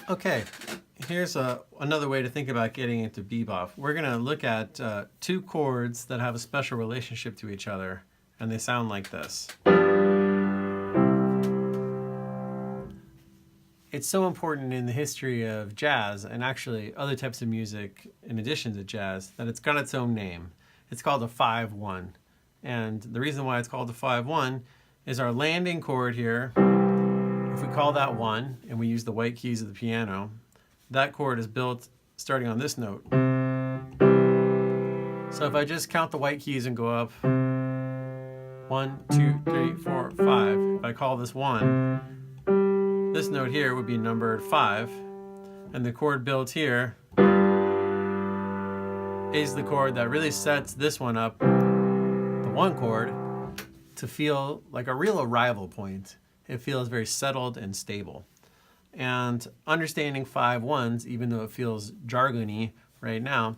Okay, here's another way to think about getting into bebop. We're going to look at two chords that have a special relationship to each other, and they sound like this. It's so important in the history of jazz, and actually other types of music in addition to jazz, that it's got its own name. It's called a 5-1. And the reason why it's called a 5-1 is our landing chord here. If we call that 1 and we use the white keys of the piano, that chord is built starting on this note. So if I just count the white keys and go up 1, 2, 3, 4, 5, if I call this 1, this note here would be numbered 5, and the chord built here is the chord that really sets this one up, the 1 chord, to feel like a real arrival point. It feels very settled and stable. And understanding 5-1s, even though it feels jargony right now,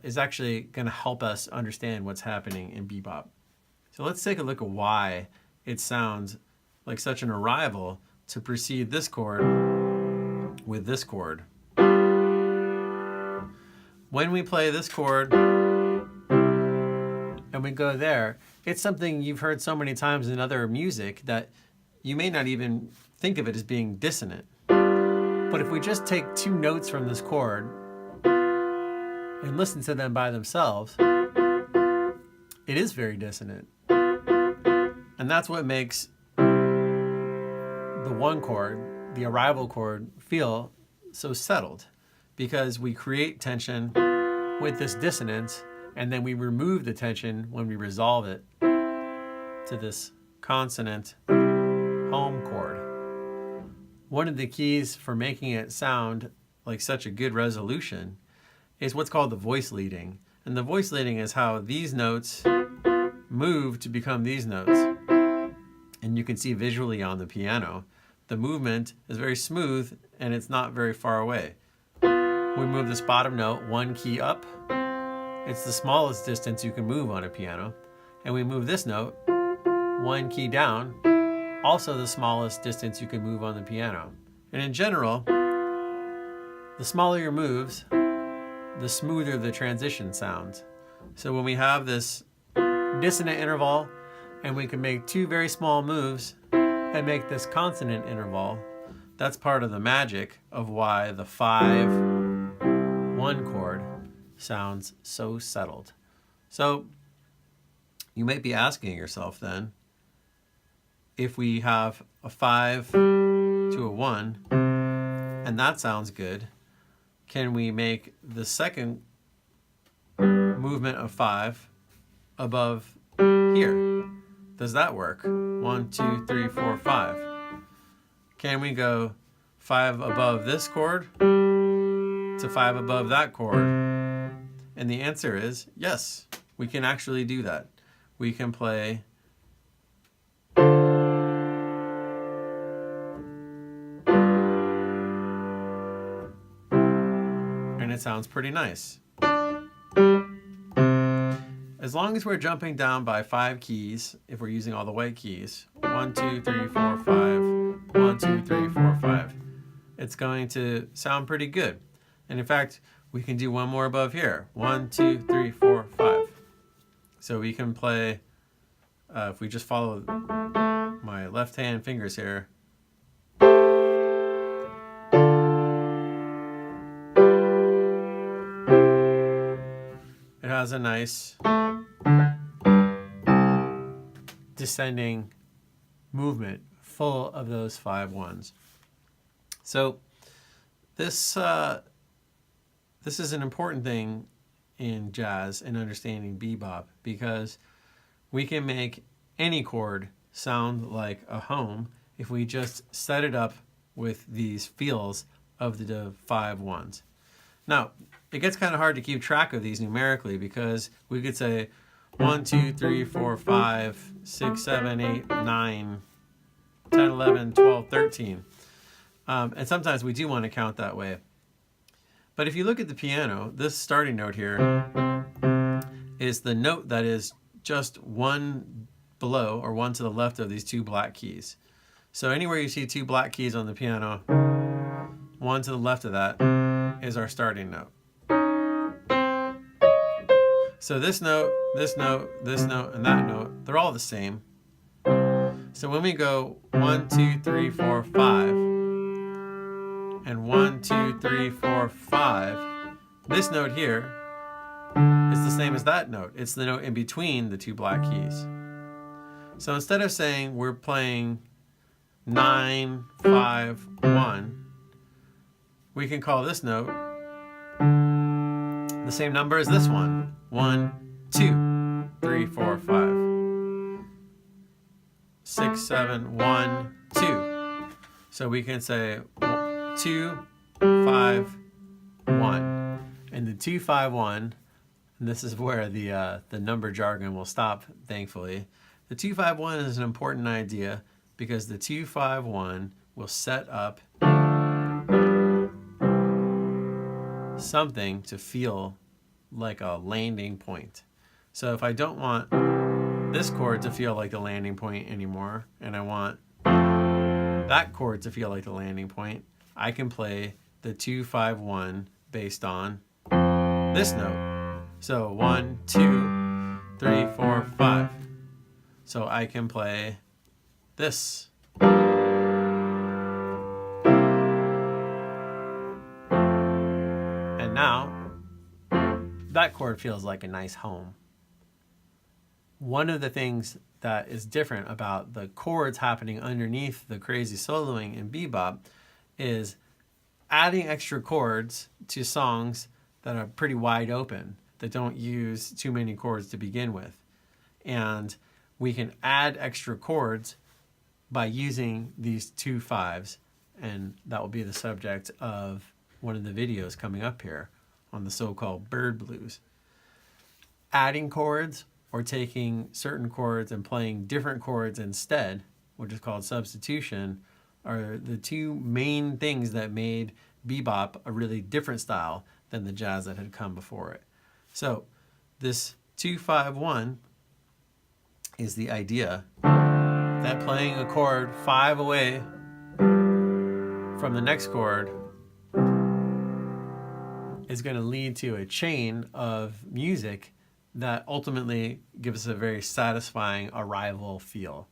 is actually going to help us understand what's happening in bebop. So let's take a look at why it sounds like such an arrival to precede this chord with this chord. When we play this chord and we go there, it's something you've heard so many times in other music that you may not even think of it as being dissonant. But if we just take 2 notes from this chord and listen to them by themselves, it is very dissonant. And that's what makes the 1 chord, the arrival chord, feel so settled, because we create tension with this dissonance, and then we remove the tension when we resolve it to this consonant home chord. One of the keys for making it sound like such a good resolution is what's called the voice leading. And the voice leading is how these notes move to become these notes. And you can see visually on the piano, the movement is very smooth and it's not very far away. We move this bottom note 1 key up. It's the smallest distance you can move on a piano. And we move this note 1 key down, also the smallest distance you can move on the piano. And in general, the smaller your moves, the smoother the transition sounds. So when we have this dissonant interval and we can make 2 very small moves and make this consonant interval, that's part of the magic of why the 5-1 chord sounds so settled. So you might be asking yourself then, if we have a 5 to a 1, and that sounds good, can we make the second movement of 5 above here? Does that work? 1, 2, 3, 4, 5. Can we go 5 above this chord to 5 above that chord? And the answer is yes, we can actually do that. We can play and it sounds pretty nice. As long as we're jumping down by 5 keys, if we're using all the white keys, 1, 2, 3, 4, 5, 1, 2, 3, 4, 5, it's going to sound pretty good. And in fact, we can do one more above here. 1, 2, 3, 4, 5. So we can play, if we just follow my left hand fingers here, it has a nice descending movement full of those 5-1s. So this is an important thing in jazz and understanding bebop, because we can make any chord sound like a home if we just set it up with these feels of the 5-1s. Now, it gets kind of hard to keep track of these numerically, because we could say 1, 2, 3, 4, 5, 6, 7, 8, 9, 10, 11, 12, 13. And sometimes we do want to count that way. But if you look at the piano, this starting note here is the note that is just 1 below or 1 to the left of these 2 black keys. So anywhere you see 2 black keys on the piano, 1 to the left of that is our starting note. So this note, this note, this note, and that note, they're all the same. So when we go 1, 2, 3, 4, 5, and 1, 2, 3, 4, 5, this note here is the same as that note. It's the note in between the two black keys. So instead of saying we're playing 9, 5, 1, we can call this note the same number as this one. 1, 2, 3, 4, 5, 6, 7, 1, 2. So we can say 2, 5, 1. And the 2, 5, 1, and this is where the number jargon will stop, thankfully. The 2, 5, 1 is an important idea because the 2, 5, 1 will set up something to feel like a landing point. So if I don't want this chord to feel like the landing point anymore, and I want that chord to feel like the landing point, I can play the 2, 5, 1 based on this note. So 1, 2, 3, 4, 5. So I can play this. And now that chord feels like a nice home. One of the things that is different about the chords happening underneath the crazy soloing in bebop is adding extra chords to songs that are pretty wide open, that don't use too many chords to begin with. And we can add extra chords by using these 2 5s, and that will be the subject of one of the videos coming up here on the so-called bird blues. Adding chords or taking certain chords and playing different chords instead, which is called substitution, are the two main things that made bebop a really different style than the jazz that had come before it. So this 2, 5, 1 is the idea that playing a chord 5 away from the next chord is going to lead to a chain of music that ultimately gives us a very satisfying arrival feel.